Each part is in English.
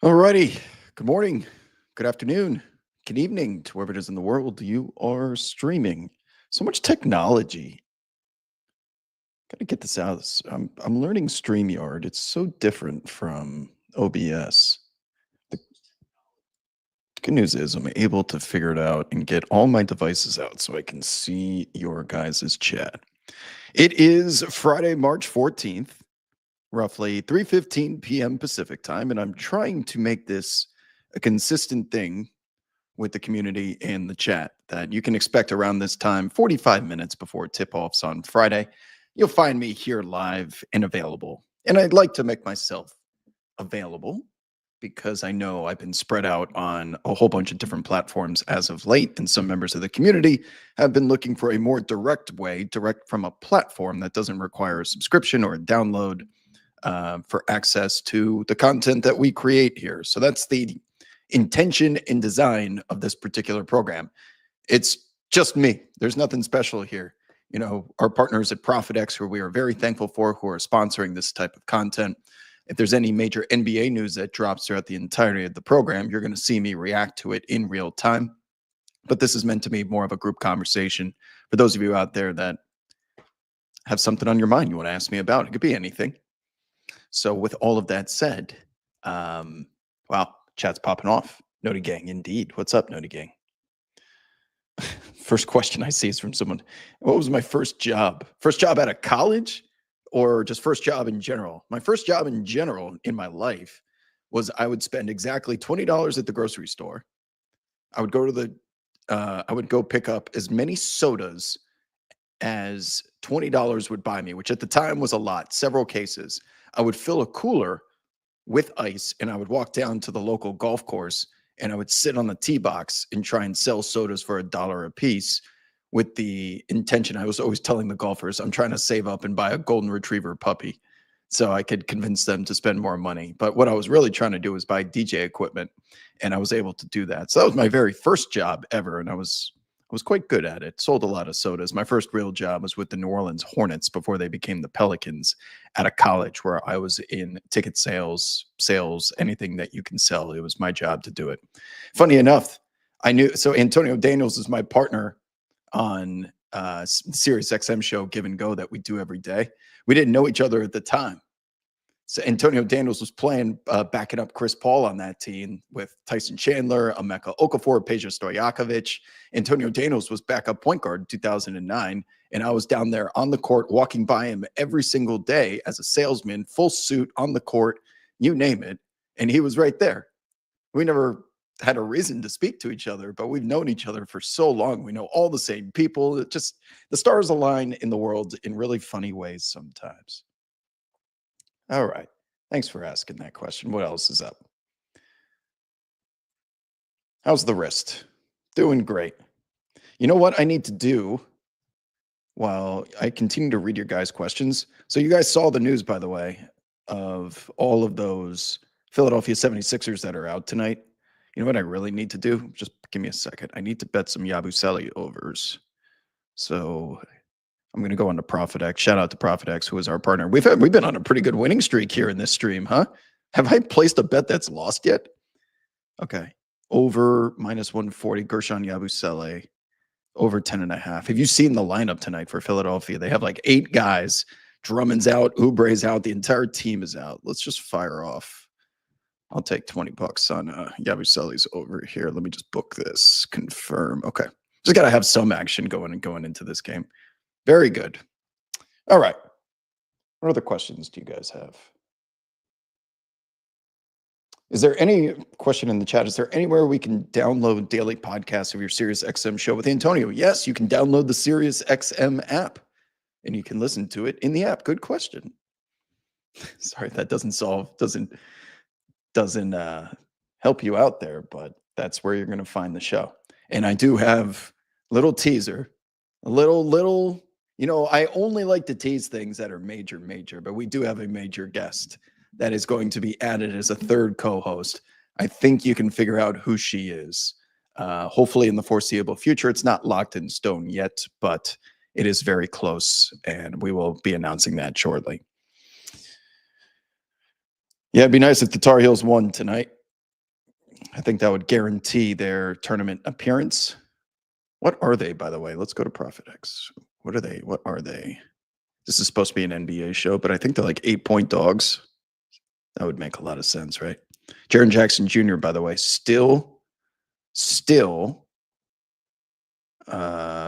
Alrighty. Good morning, good afternoon, good evening to wherever it is in the world you are streaming. So much technology. Got to get this out. I'm learning StreamYard. It's so different from OBS. The good news is I'm able to figure it out and get all my devices out so I can see your guys' chat. It is Friday, March 14th, roughly 3:15 p.m. Pacific time, and I'm trying to make this a consistent thing with the community in the chat that you can expect around this time, 45 minutes before tip offs on Friday. You'll find me here live and available. And I'd like to make myself available because I know I've been spread out on a whole bunch of different platforms as of late. And some members of the community have been looking for a more direct way, direct from a platform that doesn't require a subscription or a download for access to the content that we create here. So that's the intention and design of this particular program. It's just me. There's nothing special here. You know, our partners at ProfitX, who we are very thankful for, who are sponsoring this type of content. If there's any major NBA news that drops throughout the entirety of the program, you're going to see me react to it in real time. But this is meant to be more of a group conversation for those of you out there that have something on your mind you want to ask me about. It could be anything. So with all of that said, wow, chat's popping off. Noti Gang, indeed. What's up, Noti Gang? First question I see is from someone. What was my first job? First job out of college or just first job in general? My first job in general in my life was I would spend exactly $20 at the grocery store. I would go to I would go pick up as many sodas as $20 would buy me, which at the time was a lot, several cases. I would fill a cooler with ice and I would walk down to the local golf course and I would sit on the tee box and try and sell sodas for $1 a piece with the intention. I was always telling the golfers, I'm trying to save up and buy a golden retriever puppy so I could convince them to spend more money. But what I was really trying to do was buy DJ equipment, and I was able to do that. So that was my very first job ever, and I was quite good at it. Sold a lot of sodas. My first real job was with the New Orleans Hornets before they became the Pelicans out of college, where I was in ticket sales, anything that you can sell. It was my job to do it. Funny enough, I knew, so Antonio Daniels is my partner on Sirius XM show Give and Go that we do every day. We didn't know each other at the time. So Antonio Daniels was playing, backing up Chris Paul on that team with Tyson Chandler, Emeka Okafor, Peja Stojakovic. Antonio Daniels was backup point guard in 2009, and I was down there on the court walking by him every single day as a salesman, full suit on the court, you name it, and he was right there. We never had a reason to speak to each other, but we've known each other for so long. We know all the same people. It just, the stars align in the world in really funny ways sometimes. All right. Thanks for asking that question. What else is up? How's the wrist? Doing great. You know what I need to do while I continue to read your guys' questions? So you guys saw the news, by the way, of all of those Philadelphia 76ers that are out tonight. You know what I really need to do? Just give me a second. I need to bet some Yabusele overs. So I'm going to go on to ProfitX. Shout out to ProfitX, who is our partner. We've been on a pretty good winning streak here in this stream, huh? Have I placed a bet that's lost yet? Okay. Over -140, Gershon Yabusele, over 10.5. Have you seen the lineup tonight for Philadelphia? They have like 8 guys. Drummond's out, Oubre's out, the entire team is out. Let's just fire off. I'll take $20 on Yabusele's over here. Let me just book this. Confirm. Okay. Just got to have some action going into this game. Very good. All right. What other questions do you guys have? Is there any question in the chat? Is there anywhere we can download daily podcasts of your Sirius XM show with Antonio? Yes, you can download the Sirius XM app and you can listen to it in the app. Good question. Sorry, that doesn't help you out there, but that's where you're going to find the show. And I do have a little teaser, a little, you know, I only like to tease things that are major, but we do have a major guest that is going to be added as a third co-host. I think you can figure out who she is. Hopefully in the foreseeable future. It's not locked in stone yet, but it is very close, and we will be announcing that shortly. Yeah, it'd be nice if the Tar Heels won tonight. think that would guarantee their tournament appearance. What are they, by the way? Let's go to ProfitX. What are they? What are they? This is supposed to be an NBA show, but I think they're like 8-point dogs. That would make a lot of sense, right? Jaren Jackson Jr., by the way, still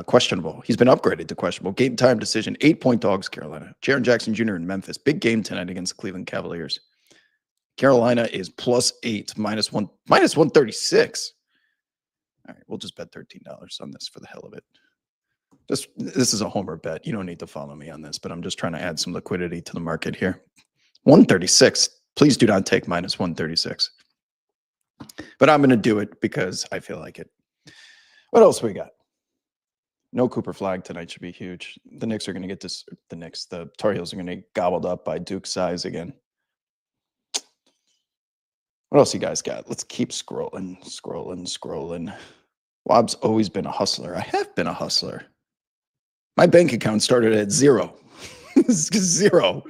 questionable. He's been upgraded to questionable. Game time decision, 8-point dogs, Carolina. Jaren Jackson Jr. in Memphis. Big game tonight against Cleveland Cavaliers. Carolina is +8, minus 136. All right, we'll just bet $13 on this for the hell of it. This is a homer bet. You don't need to follow me on this, but I'm just trying to add some liquidity to the market here. 136. Please do not take minus 136. But I'm going to do it because I feel like it. What else we got? No Cooper Flag tonight should be huge. The Knicks are going to get this. The Tar Heels are going to get gobbled up by Duke size again. What else you guys got? Let's keep scrolling. Wob's always been a hustler. I have been a hustler. My bank account started at 0. 0.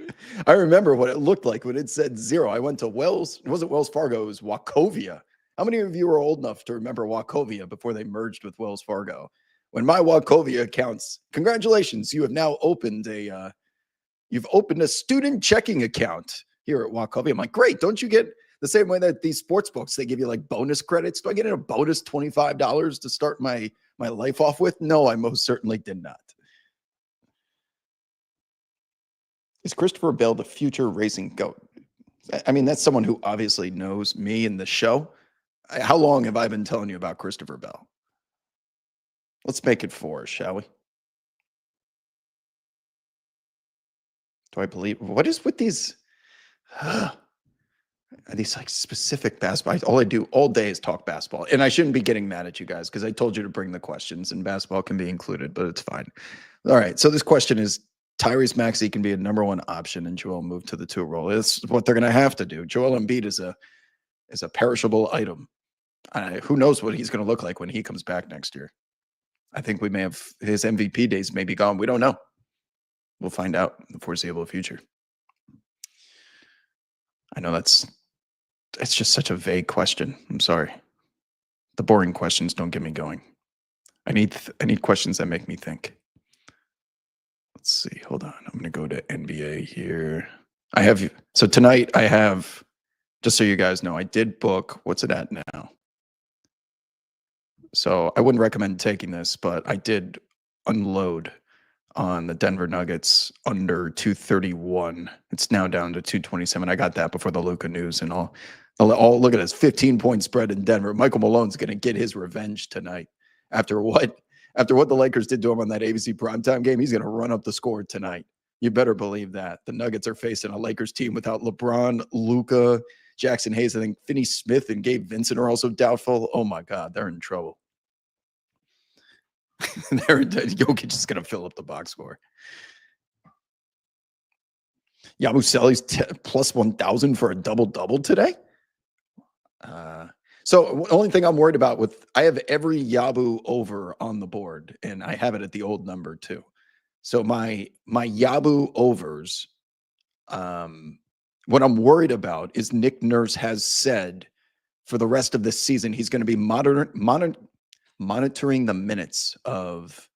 I remember what it looked like when it said 0. I went to Wells. It wasn't Wells Fargo. It was Wachovia. How many of you are old enough to remember Wachovia before they merged with Wells Fargo? When my Wachovia accounts, congratulations, you have now opened a student checking account here at Wachovia. I'm like, great. Don't you get the same way that these sports books, they give you like bonus credits? Do I get a bonus $25 to start my life off with? No, I most certainly did not. Is Christopher Bell the future racing GOAT? I mean, that's someone who obviously knows me and the show. How long have I been telling you about Christopher Bell? Let's make it 4, shall we? Do I believe? What is with these? Are these like specific basketball? All I do all day is talk basketball. And I shouldn't be getting mad at you guys because I told you to bring the questions and basketball can be included, but it's fine. All right. So this question is, Tyrese Maxey can be a number 1 option and Joel move to the 2 role. It's what they're going to have to do. Joel Embiid is a perishable item. Who knows what he's going to look like when he comes back next year? I think we may have his MVP days may be gone. We don't know. We'll find out in the foreseeable future. I know it's just such a vague question. I'm sorry. The boring questions don't get me going. I need questions that make me think. Let's see. Hold on. I'm going to go to NBA here. So tonight I have, just so you guys know, I did book, what's it at now? So I wouldn't recommend taking this, but I did unload on the Denver Nuggets under 231. It's now down to 227. I got that before the Luka news and all. Look at this 15-point spread in Denver. Michael Malone's going to get his revenge tonight. After what the Lakers did to him on that ABC primetime game, he's going to run up the score tonight. You better believe that. The Nuggets are facing a Lakers team without LeBron, Luka, Jackson Hayes. I think Finney Smith and Gabe Vincent are also doubtful. Oh my God, they're in trouble. Jokic is going to fill up the box score. Yabusele's plus 1,000 for a double-double today. So the only thing I'm worried about I have every Yabu over on the board, and I have it at the old number too. So my Yabu overs, what I'm worried about is Nick Nurse has said for the rest of this season, he's going to be monitoring the minutes of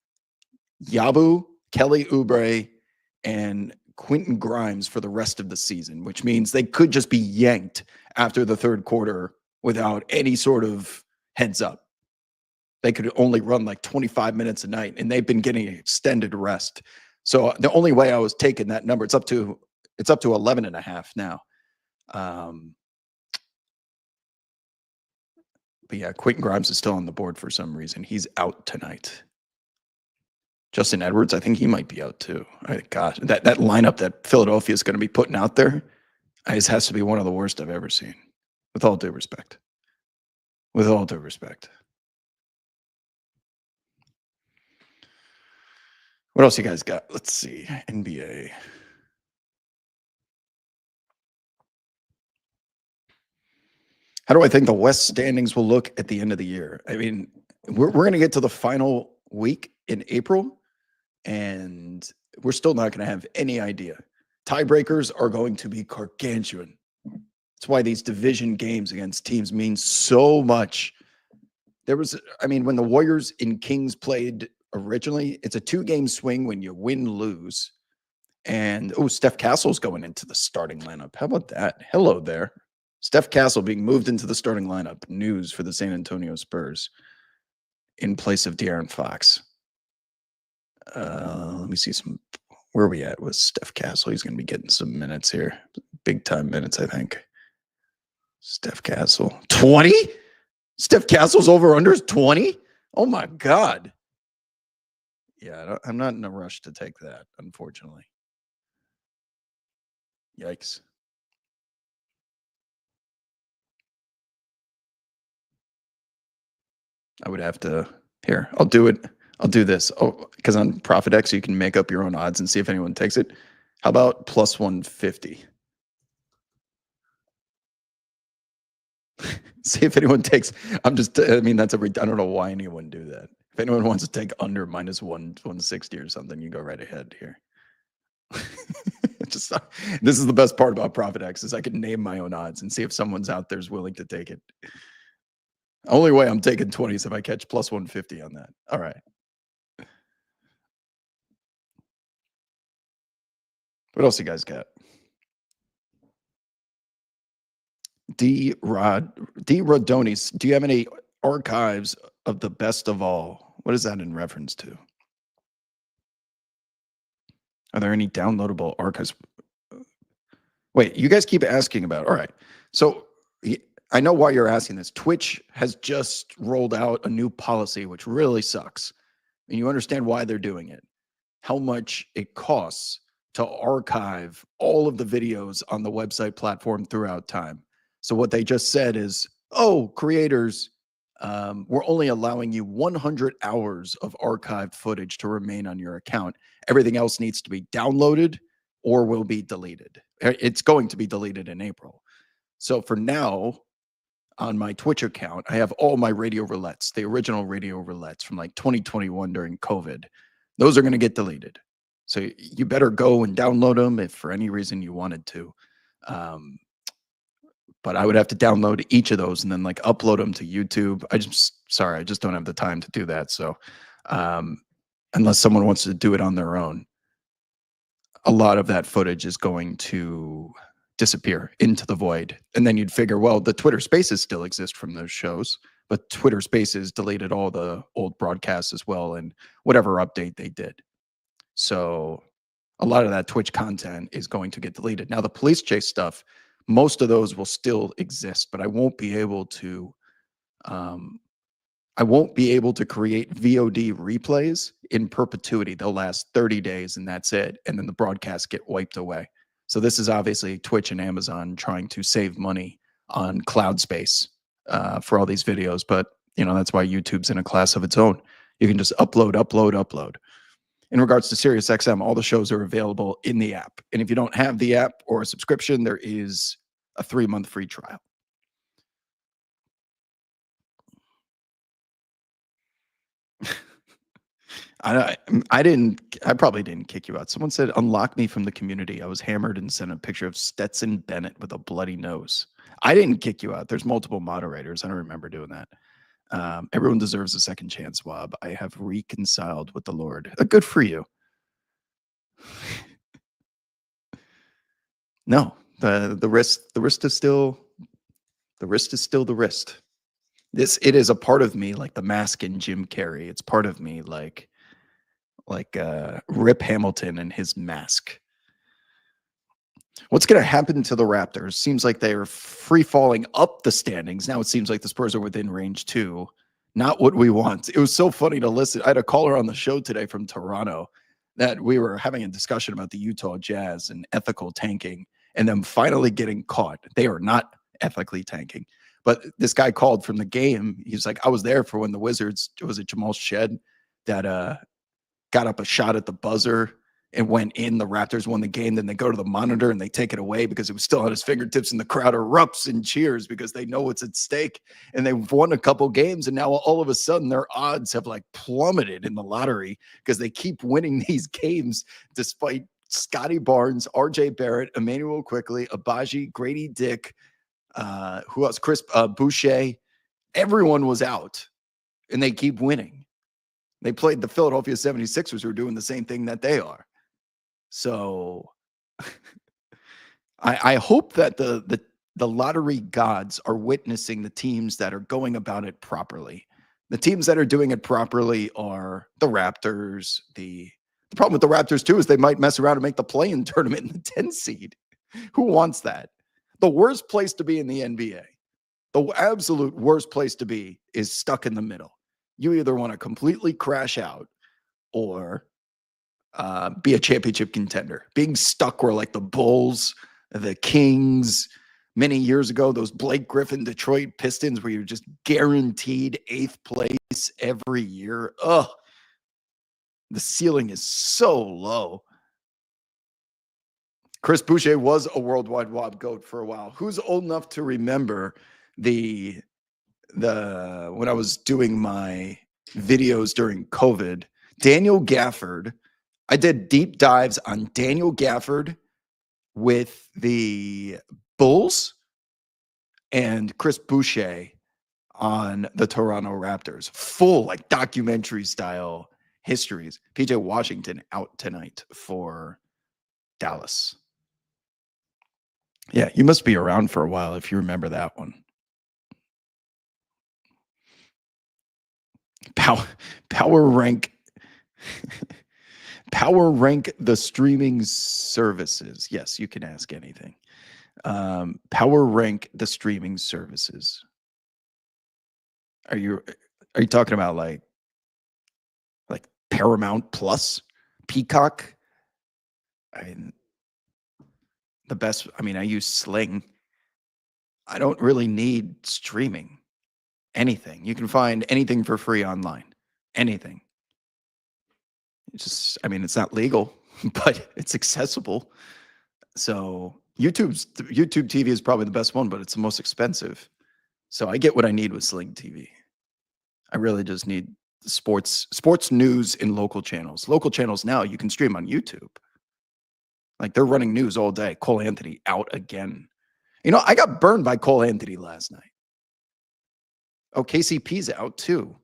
Yabu, Kelly Oubre, and Quentin Grimes for the rest of the season, which means they could just be yanked after the third quarter without any sort of heads up. They could only run like 25 minutes a night, and they've been getting extended rest. So the only way I was taking that number, it's up to 11.5 now. But yeah, Quentin Grimes is still on the board for some reason. He's out tonight. Justin Edwards, I think he might be out too. Gosh, that lineup that Philadelphia is going to be putting out there, it has to be one of the worst I've ever seen. With all due respect. With all due respect. What else you guys got? Let's see. NBA. How do I think the West standings will look at the end of the year? I mean, we're going to get to the final week in April, and we're still not going to have any idea. Tiebreakers are going to be gargantuan. That's why these division games against teams mean so much. When the Warriors and Kings played originally, it's a 2-game swing when you win, lose. And Steph Castle's going into the starting lineup. How about that? Hello there. Steph Castle being moved into the starting lineup. News for the San Antonio Spurs in place of De'Aaron Fox. Let me see where are we at with Steph Castle? He's going to be getting some minutes here. Big time minutes, I think. Steph Castle. 20? Steph Castle's over-unders 20? Oh, my God. Yeah, I'm not in a rush to take that, unfortunately. Yikes. I would have to. Here, I'll do it. I'll do this. Oh, because on ProfitX, you can make up your own odds and see if anyone takes it. How about plus 150? See if anyone takes. I don't know why anyone would do that. If anyone wants to take under minus 160 or something, you go right ahead here. This is the best part about ProfitX is I can name my own odds and see if someone's out there's willing to take it. Only way I'm taking 20 is if I catch plus 150 on that. All right. What else you guys got? D. Rodonis, do you have any archives of the best of all? What is that in reference to? Are there any downloadable archives? Wait, you guys keep asking about it. All right. So I know why you're asking this. Twitch has just rolled out a new policy, which really sucks. And you understand why they're doing it. How much it costs to archive all of the videos on the website platform throughout time. So what they just said is, creators, we're only allowing you 100 hours of archived footage to remain on your account. Everything else needs to be downloaded or will be deleted. It's going to be deleted in April. So for now, on my Twitch account, I have all my radio roulettes, the original radio roulettes from like 2021 during COVID. Those are going to get deleted. So you better go and download them if for any reason you wanted to. But I would have to download each of those and then like upload them to YouTube. I just don't have the time to do that. So unless someone wants to do it on their own, a lot of that footage is going to disappear into the void. And then you'd figure, well, the Twitter Spaces still exist from those shows, but Twitter Spaces deleted all the old broadcasts as well and whatever update they did. So a lot of that Twitch content is going to get deleted. Now, the police chase stuff, most of those will still exist, but I won't be able to create VOD replays in perpetuity. They'll last 30 days and that's it. And then the broadcasts get wiped away. So this is obviously Twitch and Amazon trying to save money on cloud space for all these videos. But, that's why YouTube's in a class of its own. You can just upload. In regards to SiriusXM, all the shows are available in the app. And if you don't have the app or a subscription, there is a 3-month free trial. I probably didn't kick you out. Someone said, unlock me from the community. I was hammered and sent a picture of Stetson Bennett with a bloody nose. I didn't kick you out. There's multiple moderators. I don't remember doing that. Everyone deserves a second chance, Wab. I have reconciled with the Lord. Good for you. No, the wrist is still the wrist. It is a part of me, like the mask in Jim Carrey. It's part of me, like Rip Hamilton and his mask. What's going to happen to the Raptors? Seems like they're free falling up the standings. Now it seems like the Spurs are within range too. Not what we want. It was so funny to listen. I had a caller on the show today from Toronto that we were having a discussion about the Utah Jazz and ethical tanking and them finally getting caught. They are not ethically tanking. But this guy called from the game. He's like, I was there for when the Wizards, was it Jamal Shed that got up a shot at the buzzer and went in. The Raptors won the game. Then they go to the monitor and they take it away because it was still at his fingertips, and the crowd erupts in cheers because they know what's at stake. And they've won a couple games, and now all of a sudden their odds have like plummeted in the lottery because they keep winning these games despite Scotty Barnes, RJ Barrett, Emmanuel Quickly, Abaji, Grady Dick, Who else? Chris Boucher. Everyone was out, and they keep winning. They played the Philadelphia 76ers, who are doing the same thing that they are. So I hope that the lottery gods are witnessing the teams that are going about it properly. The teams that are doing it properly are the Raptors. The problem with the Raptors too is they might mess around and make the play-in tournament in the 10 seed. Who wants that? The worst place to be in the NBA, the absolute worst place to be, is stuck in the middle. You either want to completely crash out or be a championship contender. Being stuck where like the Bulls, the Kings, many years ago, those Blake Griffin Detroit Pistons, where you're just guaranteed 8th place every year. Ugh, the ceiling is so low. Chris Boucher was a worldwide WOB GOAT for a while. Who's old enough to remember the when I was doing my videos during COVID, Daniel Gafford, I did deep dives on Daniel Gafford with the Bulls and Chris Boucher on the Toronto Raptors. Full like documentary style histories. PJ Washington out tonight for Dallas. Yeah, you must be around for a while if you remember that one. Power rank power rank the streaming services. Yes, you can ask anything. Power rank the streaming services. Are you talking about like Paramount Plus, Peacock? I mean, the best. I mean, I use Sling. I don't really need streaming. Anything. You can find anything for free online. Anything. It's just, I mean, it's not legal, but it's accessible. So YouTube TV is probably the best one, but it's the most expensive. So I get what I need with Sling TV. I really just need sports news in local channels. Local channels now you can stream on YouTube. Like they're running news all day. Cole Anthony out again. You know, I got burned by Cole Anthony last night. Oh, KCP's out too.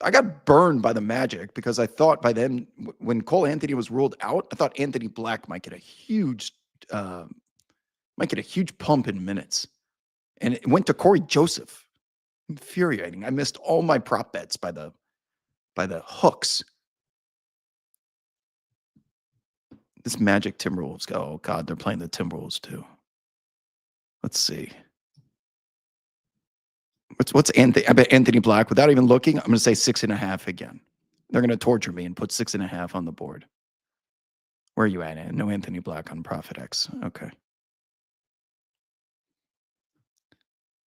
I got burned by the Magic because I thought by then, when Cole Anthony was ruled out, I thought Anthony Black might get a huge pump in minutes, and it went to Corey Joseph. Infuriating. I missed all my prop bets by the hooks. This Magic Timberwolves. Oh God, they're playing the Timberwolves too. Let's see. What's Anthony? I bet Anthony Black, without even looking, I'm going to say 6.5 again. They're going to torture me and put 6.5 on the board. Where are you at? No Anthony Black on ProfitX. Okay.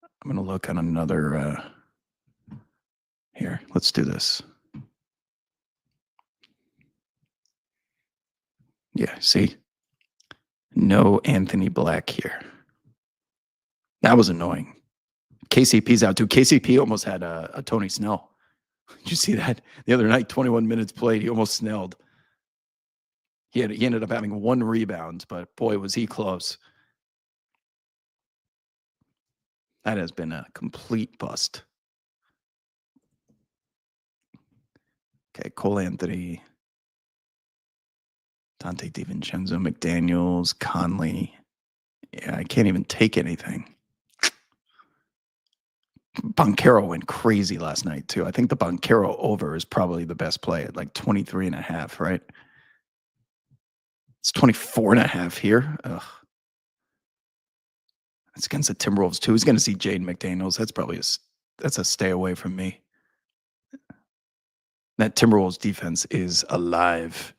I'm going to look on another. Here, let's do this. Yeah, see? No Anthony Black here. That was annoying. KCP's out too. KCP almost had a Tony Snell. Did you see that the other night? 21 minutes played, he almost snelled. He ended up having 1 rebound, but boy, was he close. That has been a complete bust. Okay, Cole Anthony, Dante DiVincenzo, McDaniels, Conley. Yeah, I can't even take anything. Banchero went crazy last night too. I think the Banchero over is probably the best play at like 23.5, right? It's 24.5 here. Ugh. It's against the Timberwolves too. Who's going to see Jaden McDaniels? That's probably that's a stay away from me. That Timberwolves defense is alive.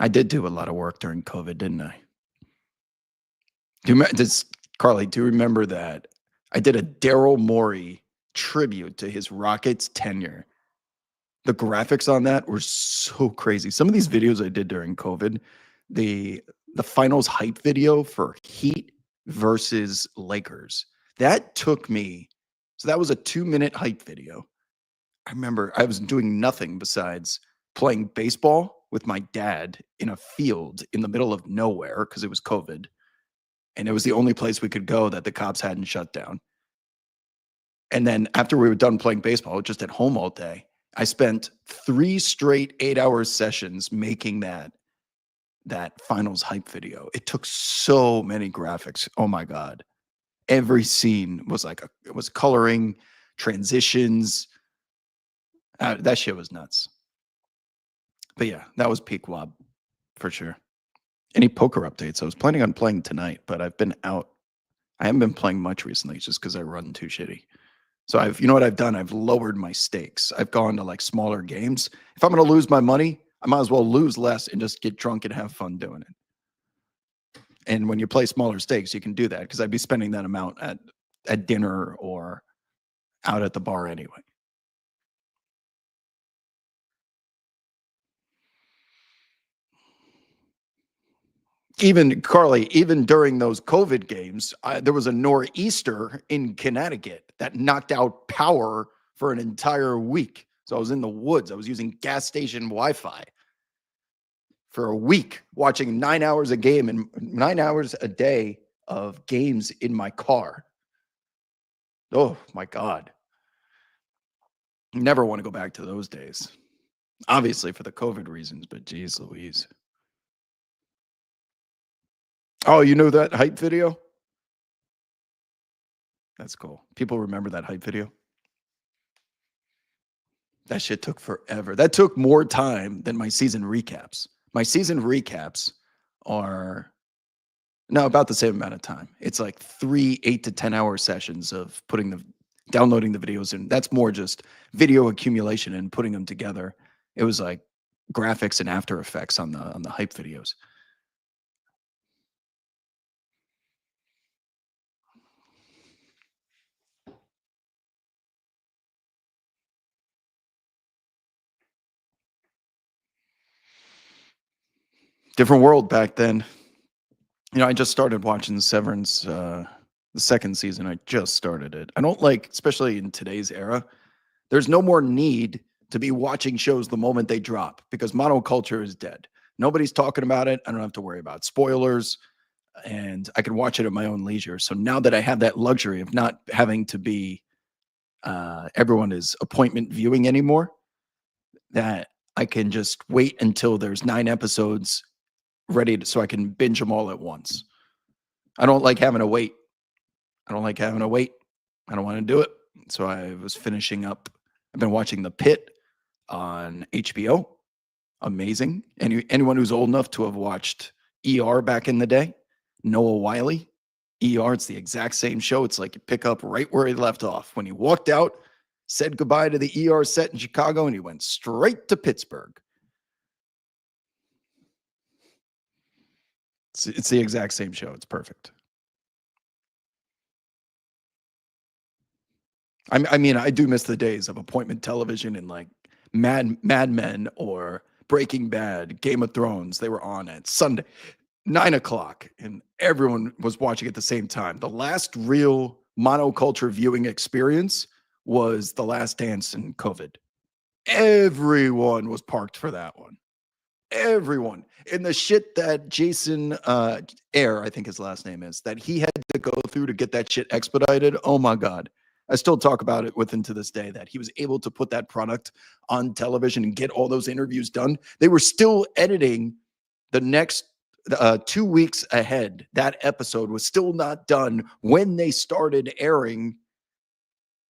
I did do a lot of work during COVID, didn't I? Carly, do you remember that I did a Daryl Morey tribute to his Rockets tenure? The graphics on that were so crazy. Some of these videos I did during COVID, the finals hype video for Heat versus Lakers, that took me, so that was a 2-minute hype video. I remember I was doing nothing besides playing baseball with my dad in a field in the middle of nowhere because it was COVID. And it was the only place we could go that the cops hadn't shut down. And then after we were done playing baseball, just at home all day, I spent 3 straight 8-hour sessions making that finals hype video. It took so many graphics. Oh my God. Every scene was it was coloring, transitions. That shit was nuts. But yeah, that was peak WoB for sure. Any poker updates? I was planning on playing tonight, but I've been out. I haven't been playing much recently just because I run too shitty. So you know what I've done? I've lowered my stakes. I've gone to like smaller games. If I'm going to lose my money, I might as well lose less and just get drunk and have fun doing it. And when you play smaller stakes, you can do that because I'd be spending that amount at dinner or out at the bar anyway. Even Carly, even during those COVID games, there was a nor'easter in Connecticut that knocked out power for an entire week. So I was in the woods. I was using gas station Wi-Fi for a week, watching 9 hours a game and 9 hours a day of games in my car. Oh my God. Never want to go back to those days. Obviously for the COVID reasons, but geez Louise. Oh, you know that hype video? That's cool. People remember that hype video. That shit took forever. That took more time than my season recaps. My season recaps are about the same amount of time. It's like 3 8 to 10 hour sessions of downloading the videos, and that's more just video accumulation and putting them together. It was like graphics and After Effects on the hype videos. Different world back then. You know, I just started watching Severance, the second season. I just started it. I don't like, especially in today's era, there's no more need to be watching shows the moment they drop because monoculture is dead. Nobody's talking about it. I don't have to worry about spoilers and I can watch it at my own leisure. So now that I have that luxury of not having to be, everyone is appointment viewing anymore, that I can just wait until there's 9 episodes ready so I can binge them all at once. I don't like having to wait. I don't want to do it. So I was finishing up. I've been watching The Pit on HBO. Amazing. Anyone who's old enough to have watched ER back in the day, Noah Wyle, ER, it's the exact same show. It's like you pick up right where he left off. When he walked out, said goodbye to the ER set in Chicago, and he went straight to Pittsburgh. It's the exact same show. It's perfect. I mean, I do miss the days of appointment television and like Mad Men or Breaking Bad, Game of Thrones. They were on at Sunday, 9 o'clock, and everyone was watching at the same time. The last real monoculture viewing experience was The Last Dance in COVID. Everyone was parked for that one. Everyone. And the shit that Jason Air, I think his last name is, that he had to go through to get that shit expedited. Oh my God. I still talk about it with him to this day, that he was able to put that product on television and get all those interviews done. They were still editing the next 2 weeks ahead. That episode was still not done when they started airing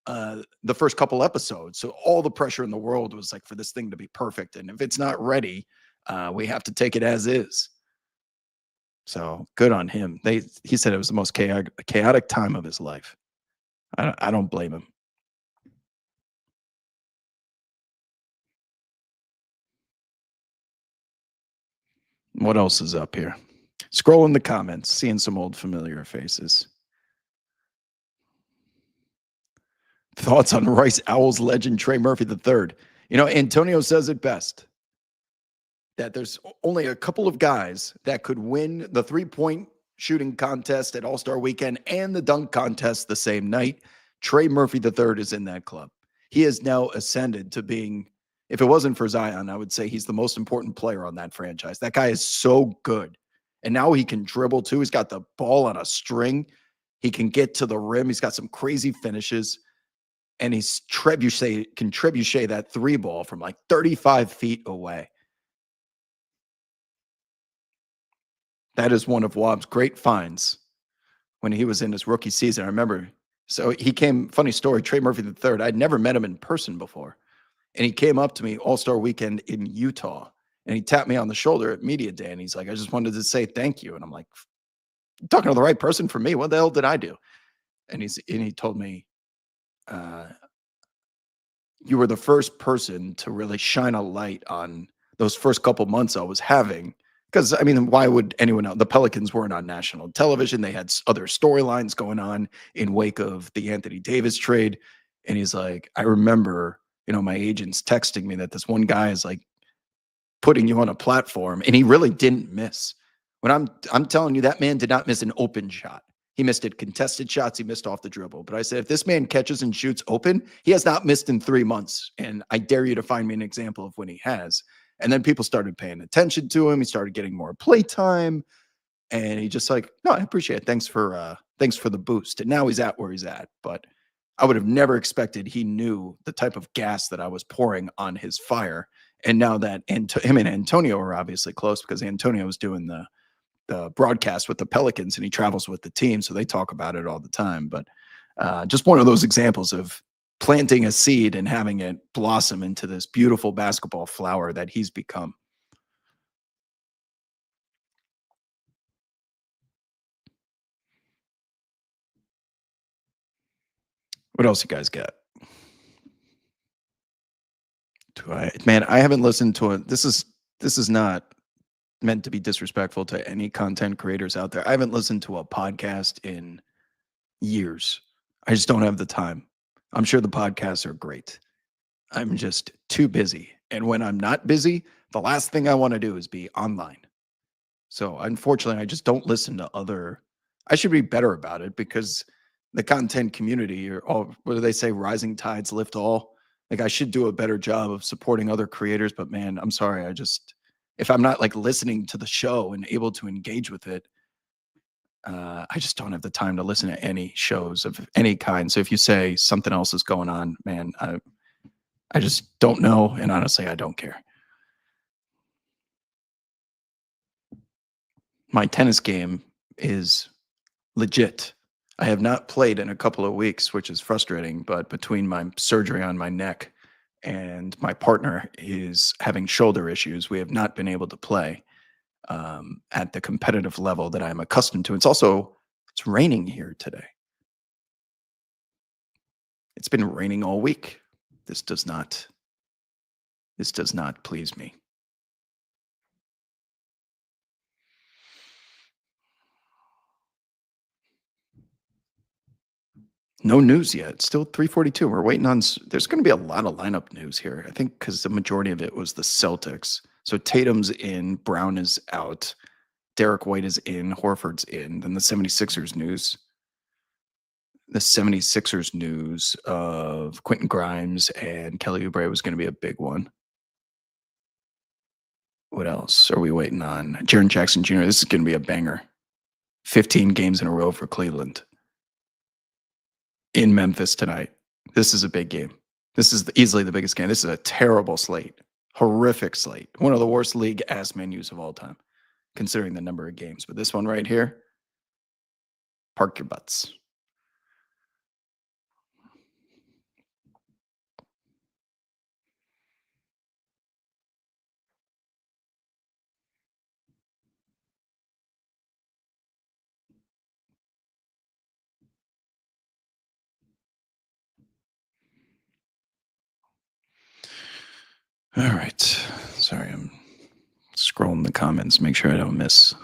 the first couple episodes. So all the pressure in the world was like for this thing to be perfect. And if it's not ready, we have to take it as is. So good on him. He said it was the most chaotic time of his life. I don't blame him. What else is up here? Scrolling the comments, seeing some old familiar faces. Thoughts on Rice Owls legend Trey Murphy III. You know, Antonio says it best, that there's only a couple of guys that could win the 3-point shooting contest at All-Star Weekend and the dunk contest the same night. Trey Murphy III is in that club. He has now ascended to being If it wasn't for Zion, I would say he's the most important player on that franchise. That guy is so good. And now he can dribble too. He's got the ball on a string. He can get to the rim. He's got some crazy finishes. And he's trebuchet that three ball from like 35 feet away. That is one of Wobb's great finds when he was in his rookie season. I remember. So he came, funny story, Trey Murphy III. I'd never met him in person before. And he came up to me All-Star weekend in Utah. And he tapped me on the shoulder at Media Day. And he's like, I just wanted to say thank you. And I'm like, "You're talking to the right person for me. What the hell did I do?" And he told me, uh, you were the first person to really shine a light on those first couple months I was having. Because I mean, why would anyone else? The Pelicans weren't on national television. They had other storylines going on in wake of the Anthony Davis trade. And he's like, I remember, my agents texting me that this one guy is like putting you on a platform, and he really didn't miss. When I'm telling you, that man did not miss an open shot. He missed it contested shots. He missed off the dribble. But I said, if this man catches and shoots open, he has not missed in 3 months. And I dare you to find me an example of when he has. And then people started paying attention to him. He started getting more play time. And he just like, no, I appreciate it. Thanks for the boost. And now he's at where he's at. But I would have never expected he knew the type of gas that I was pouring on his fire. And now that him and Antonio are obviously close because Antonio was doing the broadcast with the Pelicans and he travels with the team, so they talk about it all the time. But just one of those examples of planting a seed and having it blossom into this beautiful basketball flower that he's become. What else you guys got? Man, I haven't listened to it. This is not meant to be disrespectful to any content creators out there. I haven't listened to a podcast in years. I just don't have the time. I'm sure the podcasts are great. I'm just too busy. And when I'm not busy, the last thing I want to do is be online. So unfortunately, I just don't listen to other. I should be better about it because the content community, or all, what do they say? Rising tides lift all. Like I should do a better job of supporting other creators. But man, I'm sorry. If I'm not like listening to the show and able to engage with it, I just don't have the time to listen to any shows of any kind. So if you say something else is going on, man, I just don't know. And honestly, I don't care. My tennis game is legit. I have not played in a couple of weeks, which is frustrating, but between my surgery on my neck and my partner is having shoulder issues, we have not been able to play at the competitive level that I'm accustomed to. It's raining here today. It's been raining all week. This does not this does not please me. No news yet. Still 3:42. We're waiting on. There's going to be a lot of lineup news here. I think because the majority of it was the Celtics. So Tatum's in, Brown is out, Derek White is in, Horford's in. Then the 76ers news. The 76ers news of Quentin Grimes and Kelly Oubre was going to be a big one. What else are we waiting on? Jaren Jackson Jr. This is going to be a banger. 15 games in a row for Cleveland in Memphis tonight. This is a big game. This is easily the biggest game. This is a terrible slate, horrific slate, one of the worst league ass menus of all time, considering the number of games. But this one right here, park your butts. All right. Sorry, I'm scrolling the comments, make sure I don't miss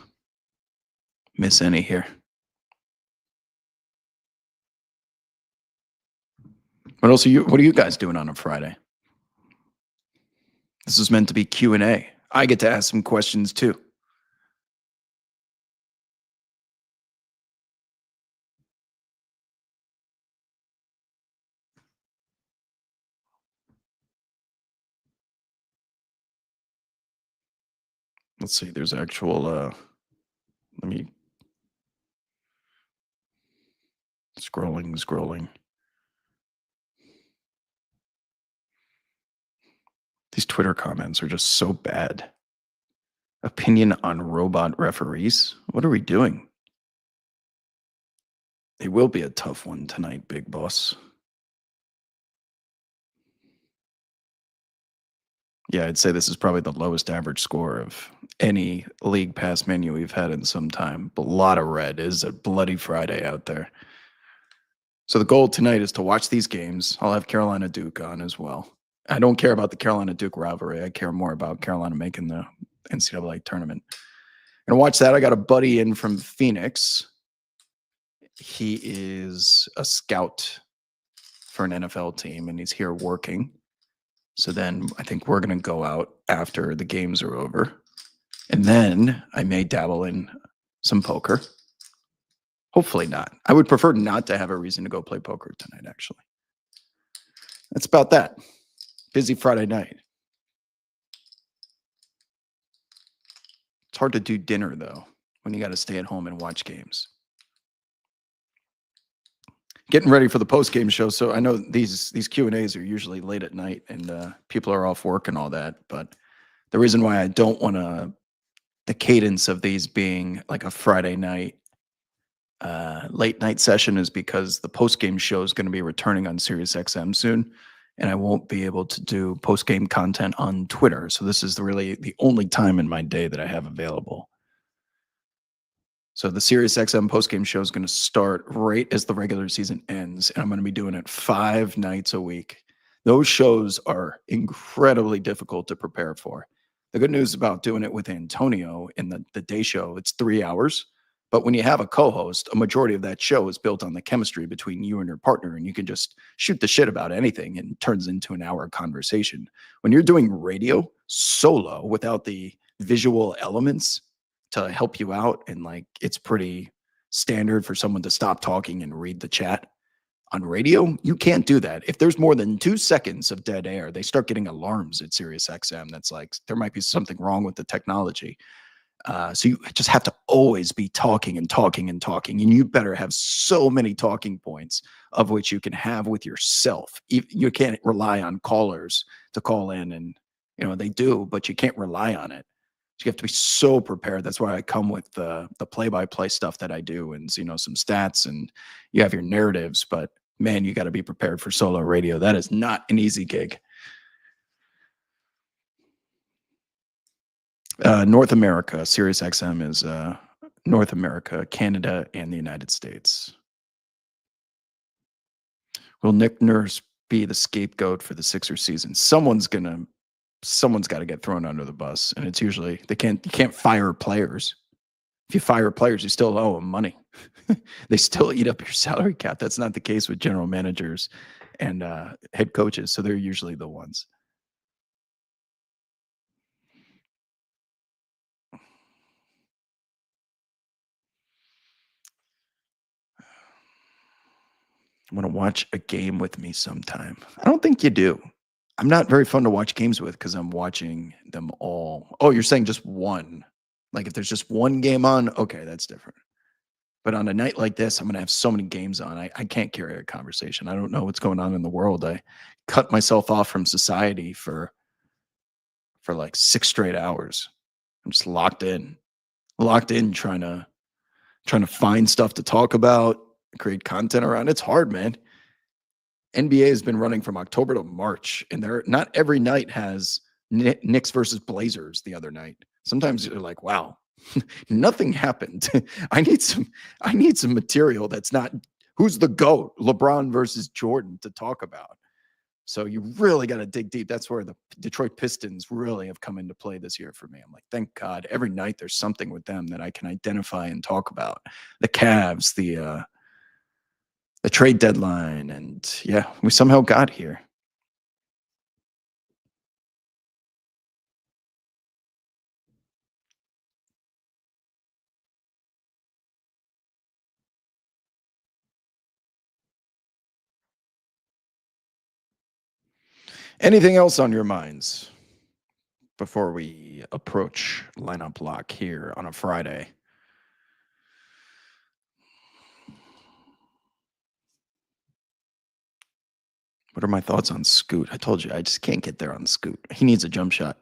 any here. What are you guys doing on a Friday? This is meant to be Q&A. I get to ask some questions too. Let's see. There's actual. Let me scrolling. These Twitter comments are just so bad. Opinion on robot referees. What are we doing? It will be a tough one tonight, big boss. Yeah, I'd say this is probably the lowest average score of any league pass menu we've had in some time. A lot of red. It is a bloody Friday out there. So the goal tonight is to watch these games. I'll have Carolina Duke on as well. I don't care about the Carolina Duke rivalry. I care more about Carolina making the NCAA tournament. And watch that. I got a buddy in from Phoenix. He is a scout for an NFL team, and he's here working. So then I think we're going to go out after the games are over. And then I may dabble in some poker. Hopefully not. I would prefer not to have a reason to go play poker tonight, actually. That's about that. Busy Friday night. It's hard to do dinner, though, when you got to stay at home and watch games. Getting ready for the post-game show. So I know these Q&As are usually late at night, and people are off work and all that. But the reason why I don't want the cadence of these being like a Friday night late night session is because the post game show is going to be returning on SiriusXM soon, and I won't be able to do post game content on Twitter. So this is really the only time in my day that I have available. So the SiriusXM post game show is going to start right as the regular season ends, and I'm going to be doing it 5 nights a week. Those shows are incredibly difficult to prepare for. The good news about doing it with Antonio in the day show, it's 3 hours. But when you have a co-host, a majority of that show is built on the chemistry between you and your partner, and you can just shoot the shit about anything and it turns into an hour conversation. When you're doing radio solo without the visual elements to help you out, and like it's pretty standard for someone to stop talking and read the chat. On radio, you can't do that. If there's more than 2 seconds of dead air, they start getting alarms at SiriusXM. That's like there might be something wrong with the technology. So you just have to always be talking and talking and talking, and you better have so many talking points of which you can have with yourself. You can't rely on callers to call in, and they do, but you can't rely on it. So you have to be so prepared. That's why I come with the play-by-play stuff that I do, and some stats, and you have your narratives. But man, you got to be prepared for solo radio. That is not an easy gig. North America, SiriusXM is North America, Canada, and the United States. Will Nick Nurse be the scapegoat for the Sixers season? Someone's got to get thrown under the bus, and it's usually you can't fire players. If you fire players, you still owe them money. They still eat up your salary cap. That's not the case with general managers and head coaches, so they're usually the ones. Want to watch a game with me sometime? I don't think you do. I'm not very fun to watch games with because I'm watching them all. Oh, you're saying just one? Like if there's just one game on, okay, that's different. But on a night like this, I'm going to have so many games on. I can't carry a conversation. I don't know what's going on in the world. I cut myself off from society for like 6 straight hours. I'm just locked in, trying to find stuff to talk about, create content around. It's hard, man. NBA has been running from October to March, and not every night has Knicks versus Blazers the other night. Sometimes you're like, wow, nothing happened. I need some material that's not who's the GOAT, LeBron versus Jordan, to talk about. So you really got to dig deep. That's where the Detroit Pistons really have come into play this year for me. I'm like, thank God, every night there's something with them that I can identify and talk about. The Cavs, the trade deadline, and yeah, we somehow got here. Anything else on your minds before we approach lineup lock here on a Friday. What are my thoughts on Scoot? I told you, I just can't get there on Scoot. He needs a jump shot.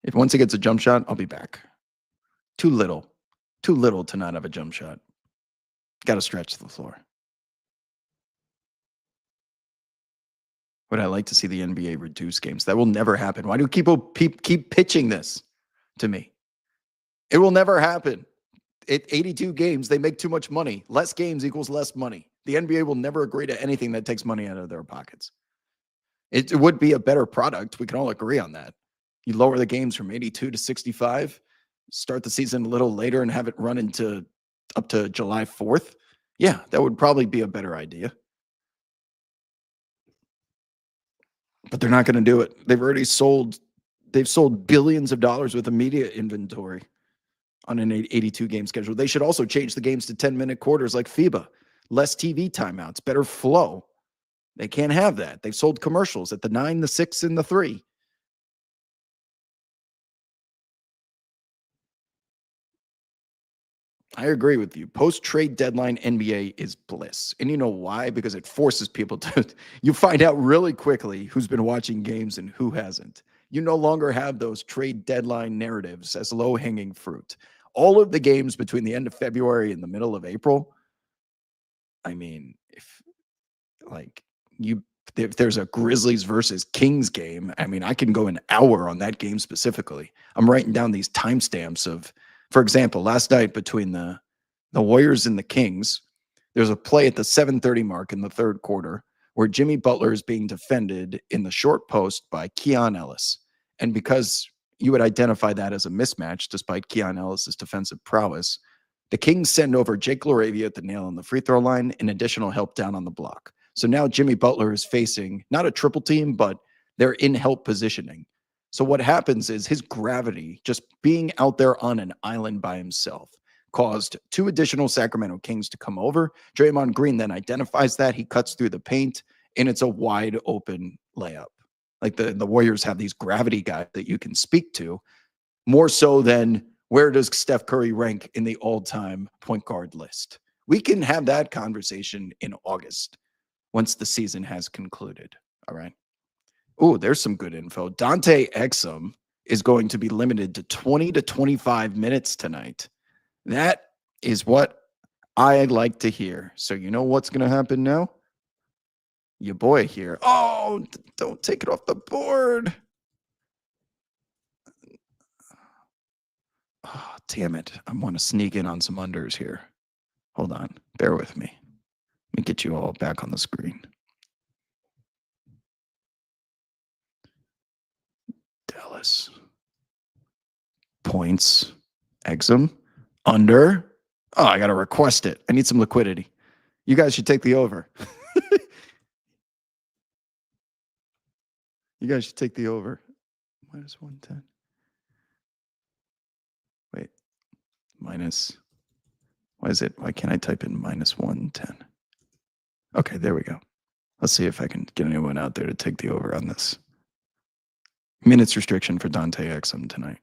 If once he gets a jump shot, I'll be back. Too little to not have a jump shot. Got to stretch the floor. Would I like to see the NBA reduce games? That will never happen. Why do people keep pitching this to me? It will never happen. 82 games, they make too much money. Less games equals less money. The NBA will never agree to anything that takes money out of their pockets. It would be a better product. We can all agree on that. You lower the games from 82 to 65, start the season a little later and have it run into up to July 4th. Yeah, that would probably be a better idea. But they're not going to do it. They've sold billions of dollars worth of media inventory on an 82 game schedule. They should also change the games to 10-minute quarters like FIBA. Less TV timeouts, better flow. They can't have that. They've sold commercials at the 9, the 6, and the 3. I agree with you. Post-trade deadline NBA is bliss. And you know why? Because it forces people to, you find out really quickly who's been watching games and who hasn't. You no longer have those trade deadline narratives as low-hanging fruit. All of the games between the end of February and the middle of April, I mean, if there's a Grizzlies versus Kings game, I mean, I can go an hour on that game specifically. I'm writing down these timestamps of, for example, last night between the Warriors and the Kings, there's a play at the 7:30 mark in the third quarter where Jimmy Butler is being defended in the short post by Keon Ellis. And because you would identify that as a mismatch, despite Keon Ellis's defensive prowess, the Kings send over Jake LaRavia at the nail on the free throw line and additional help down on the block. So now Jimmy Butler is facing not a triple team, but they're in help positioning. So what happens is his gravity, just being out there on an island by himself, caused 2 additional Sacramento Kings to come over. Draymond Green then identifies that. He cuts through the paint, and it's a wide open layup. Like the Warriors have these gravity guys that you can speak to, more so than where does Steph Curry rank in the all-time point guard list. We can have that conversation in August once the season has concluded. All right. Oh, there's some good info. Dante Exum is going to be limited to 20 to 25 minutes tonight. That is what I like to hear. So you know what's going to happen now? Your boy here. Oh, don't take it off the board. Oh, damn it. I want to sneak in on some unders here. Hold on. Bear with me. Let me get you all back on the screen. Dallas. Points. Exum. Under. Oh, I got to request it. I need some liquidity. You guys should take the over. You guys should take the over. Minus 110. Wait. Minus. Why is it? Why can't I type in minus 110? Okay, there we go. Let's see if I can get anyone out there to take the over on this. Minutes restriction for Dante Exum tonight.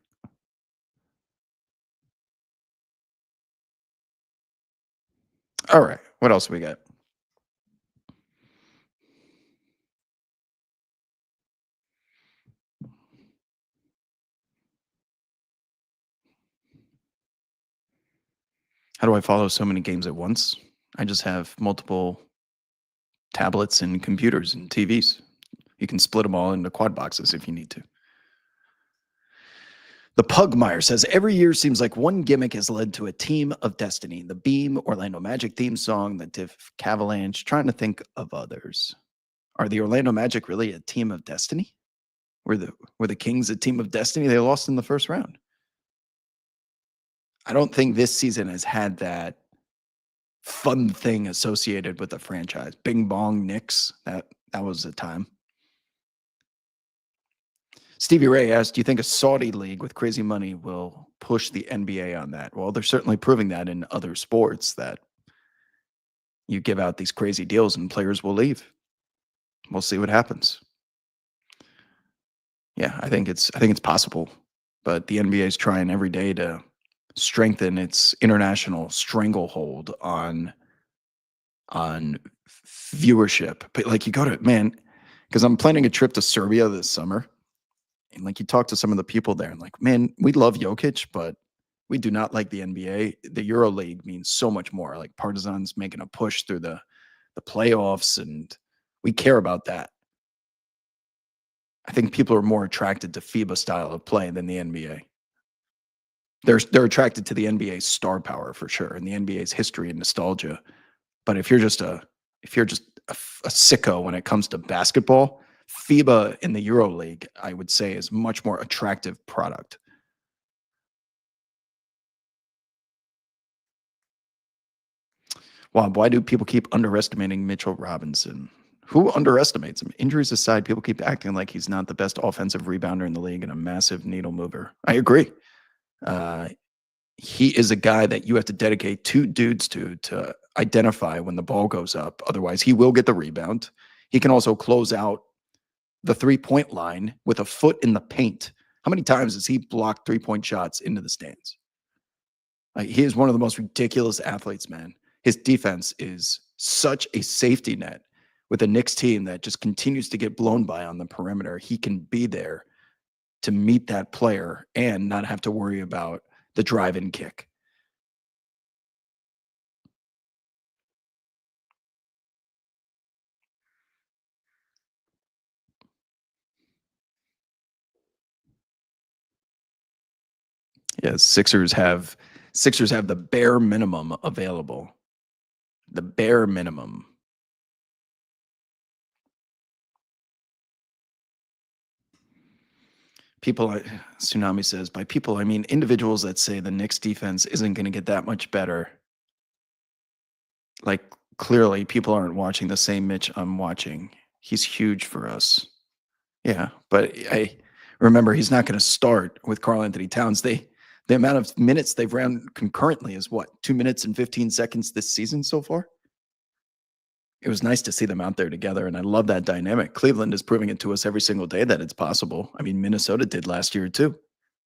All right. What else we got? How do I follow so many games at once? I just have multiple tablets and computers and TVs. You can split them all into quad boxes if you need to. The Pugmire says, every year seems like one gimmick has led to a team of destiny. The Beam, Orlando Magic theme song, the Diff Cavalanche, trying to think of others. Are the Orlando Magic really a team of destiny? Were the Kings a team of destiny? They lost in the first round. I don't think this season has had that fun thing associated with the franchise. Bing Bong Knicks, that was a time. Stevie Ray asked, do you think a Saudi league with crazy money will push the NBA on that? Well, they're certainly proving that in other sports, that you give out these crazy deals and players will leave. We'll see what happens. Yeah, I think it's possible, but the NBA is trying every day to strengthen its international stranglehold on viewership. But like you go to man, because I'm planning a trip to Serbia this summer, and like you talk to some of the people there, and like, man, we love Jokic, but we do not like the NBA. The Euro League means so much more. Like Partizan's making a push through the playoffs, and we care about that. I think people are more attracted to FIBA style of play than the NBA. They're attracted to the NBA's star power for sure, and the NBA's history and nostalgia. But if you're just a sicko when it comes to basketball, FIBA in the Euro League, I would say, is much more attractive product. Wow, why do people keep underestimating Mitchell Robinson? Who underestimates him? Injuries aside, people keep acting like he's not the best offensive rebounder in the league and a massive needle mover. I agree. Uh, he is a guy that you have to dedicate two dudes to identify when the ball goes up. Otherwise, he will get the rebound. He can also close out the 3-point line with a foot in the paint. How many times has he blocked 3-point shots into the stands? Like, he is one of the most ridiculous athletes, man. His defense is such a safety net with a Knicks team that just continues to get blown by on the perimeter. He can be there to meet that player and not have to worry about the drive-in kick. Yeah, Sixers have the bare minimum available. The bare minimum. People, Tsunami says, by people, I mean individuals that say the Knicks defense isn't going to get that much better. Like, clearly, people aren't watching the same Mitch I'm watching. He's huge for us. Yeah, but I remember he's not going to start with Karl Anthony Towns. The amount of minutes they've ran concurrently is what, 2 minutes and 15 seconds this season so far? It was nice to see them out there together, and I love that dynamic. Cleveland is proving it to us every single day that it's possible. I mean, Minnesota did last year too.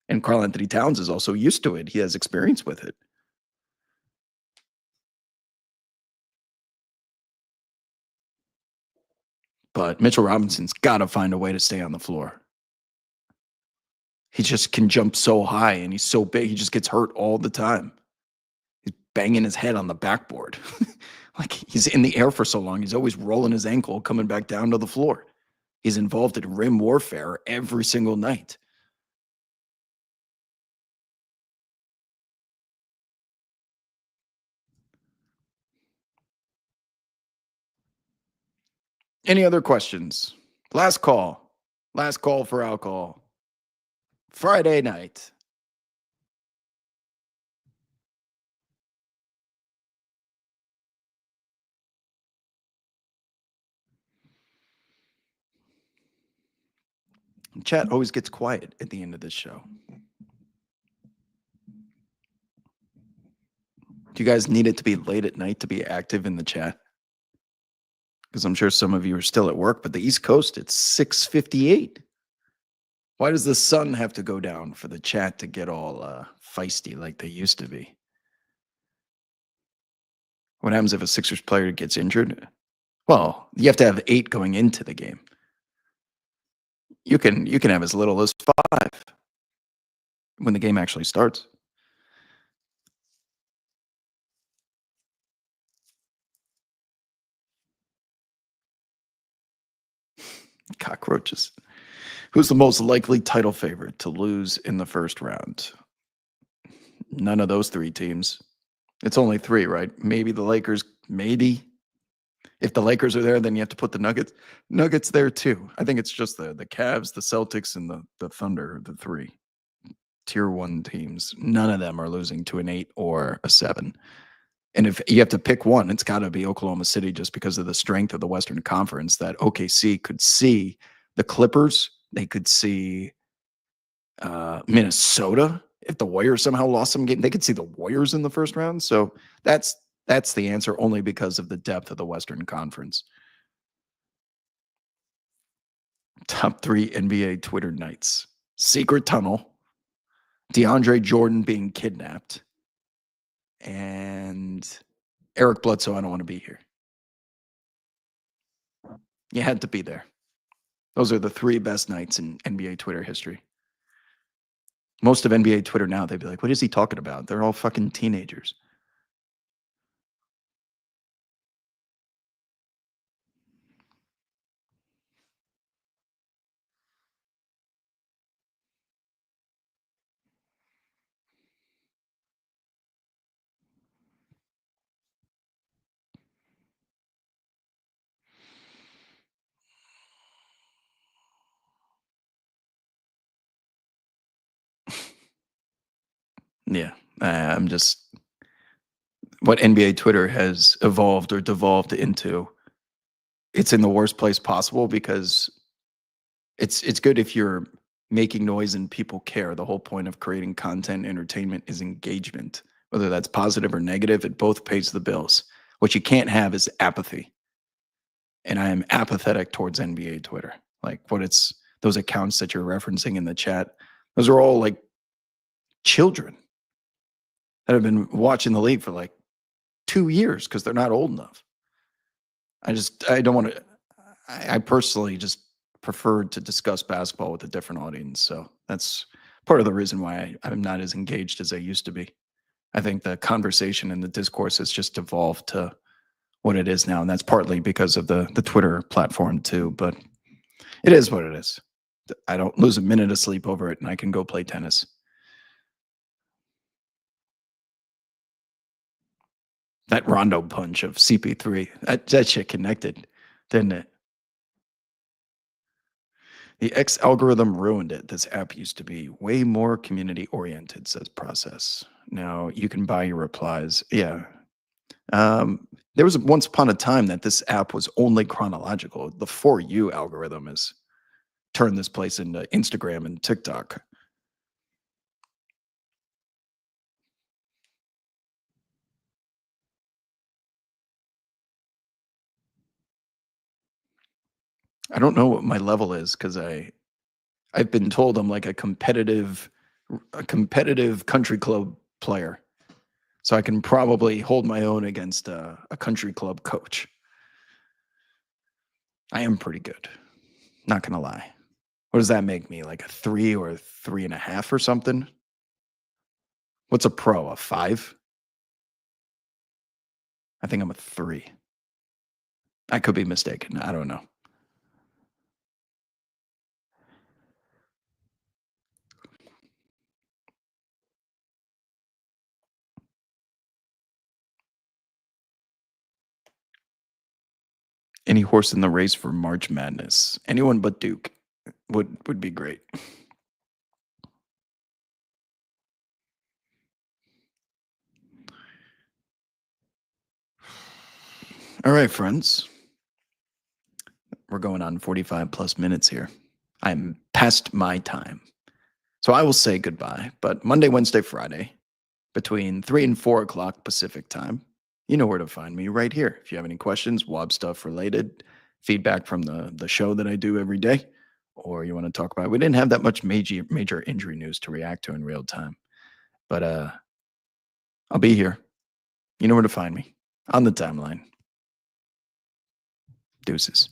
And Karl Anthony Towns is also used to it. He has experience with it. But Mitchell Robinson's got to find a way to stay on the floor. He just can jump so high and he's so big. He just gets hurt all the time. He's banging his head on the backboard. Like, he's in the air for so long. He's always rolling his ankle, coming back down to the floor. He's involved in rim warfare every single night. Any other questions? Last call. Last call for alcohol. Friday night. Chat always gets quiet at the end of this show. Do you guys need it to be late at night to be active in the chat? Because I'm sure some of you are still at work, but the East Coast, it's 6:58. Why does the sun have to go down for the chat to get all feisty like they used to be? What happens if a Sixers player gets injured? Well, you have to have 8 going into the game. You can have as little as 5 when the game actually starts. Cockroaches. Who's the most likely title favorite to lose in the first round? None of those 3 teams. It's only 3, right? Maybe the Lakers, maybe. If the Lakers are there, then you have to put the Nuggets there too. I think it's just the Cavs, the Celtics, and the Thunder, the 3 tier 1 teams. None of them are losing to an 8 or a 7. And if you have to pick one, it's got to be Oklahoma City, just because of the strength of the Western Conference, that OKC could see the Clippers. They could see Minnesota. If the Warriors somehow lost some game, they could see the Warriors in the first round. So that's the answer, only because of the depth of the Western Conference. Top three NBA Twitter nights: Secret Tunnel, DeAndre Jordan being kidnapped, and Eric Bledsoe, I don't want to be here. You had to be there. Those are the three best nights in NBA Twitter history. Most of NBA Twitter now, they'd be like, what is he talking about? They're all fucking teenagers. Yeah. I'm just, what NBA Twitter has evolved or devolved into, it's in the worst place possible because it's good if you're making noise and people care. The whole point of creating content, entertainment is engagement. Whether that's positive or negative, it both pays the bills. What you can't have is apathy. And I am apathetic towards NBA Twitter. Like what it's those accounts that you're referencing in the chat, those are all like children that have been watching the league for like 2 years because they're not old enough. I don't want to. I personally just prefer to discuss basketball with a different audience. So that's part of the reason why I'm not as engaged as I used to be. I think the conversation and the discourse has just evolved to what it is now, and that's partly because of the Twitter platform too. But it is what it is. I don't lose a minute of sleep over it, and I can go play tennis. That Rondo punch of CP3, that shit connected, didn't it? The X algorithm ruined it. This app used to be way more community oriented, says Process. Now you can buy your replies. Yeah. There was once upon a time that this app was only chronological. The For You algorithm has turned this place into Instagram and TikTok. I don't know what my level is because I've been told I'm like a competitive country club player. So I can probably hold my own against a country club coach. I am pretty good. Not gonna lie. What does that make me? Like a 3 or 3.5 or something? What's a pro? A 5? I think I'm a 3. I could be mistaken. I don't know. Any horse in the race for March Madness? Anyone but Duke would be great. All right, friends. We're going on 45 plus minutes here. I'm past my time. So I will say goodbye. But Monday, Wednesday, Friday, between 3 and 4 o'clock Pacific time, you know where to find me right here. If you have any questions, Wob stuff related, feedback from the show that I do every day, or you want to talk about, we didn't have that much major injury news to react to in real time. But I'll be here. You know where to find me on the timeline. Deuces.